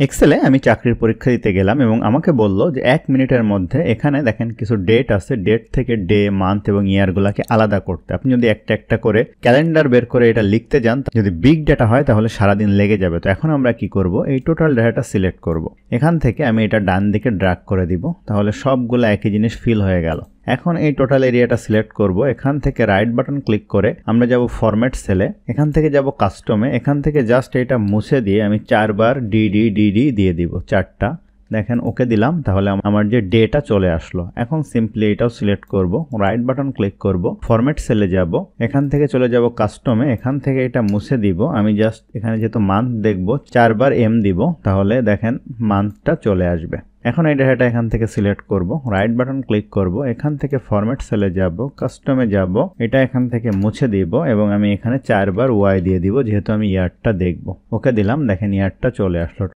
এক্সেলে আমি চাকরির পরীক্ষা দিতে গেলাম এবং আমাকে বলল যে 1 মিনিটের মধ্যে এখানে দেখেন কিছু ডেট আছে, ডেট থেকে ডে, মান্থ এবং ইয়ারগুলোকে আলাদা করতে। আপনি যদি একটা একটা করে ক্যালেন্ডার বের করে এটা লিখতে যান, যদি বিগ ডেটা হয় তাহলে সারাদিন লেগে যাবে। তো এখন আমরা কি করব, এই টোটাল ডেটাটা সিলেক্ট করব। এখান থেকে আমি এটা ডান দিকে ড্র্যাগ করে দিব, তাহলে সবগুলো একই জিনিস ফিল হয়ে গেল। এখন এই টোটাল এরিয়াটা সিলেক্ট করব। এখান থেকে রাইট বাটন ক্লিক করে আমরা যাব ফরম্যাট সেলে, এখান থেকে যাব কাস্টমে, এখান থেকে জাস্ট এটা মুছে দিয়ে আমি 4 বার ডিডি দিয়ে দিব, 4টা। দেখেন ওকে দিলাম, তাহলে আমার যে ডেটা চলে আসলো। এখন সিম্পলি এটাও সিলেক্ট করব, রাইট বাটন ক্লিক করব, ফরম্যাট সেলে যাব, এখান থেকে চলে যাব কাস্টমে, এখান থেকে এটা মুছে দিব। আমি জাস্ট এখানে যেহেতু মান্থ দেখব 4 বার এম দিব, তাহলে দেখেন মান্থটা চলে আসবে। এখন এই ডেটাটা এখান থেকে সিলেক্ট করব, রাইট বাটন ক্লিক করব, এখান থেকে ফরম্যাট সেলে যাব, কাস্টমে যাব, এটা এখান থেকে মুছে দিব এবং আমি এখানে 4 বার ওয়াই দিয়ে দিব, যেহেতু আমি ইয়ারটা দেখব। ওকে দিলাম, দেখেন ইয়ারটা চলে আসলো।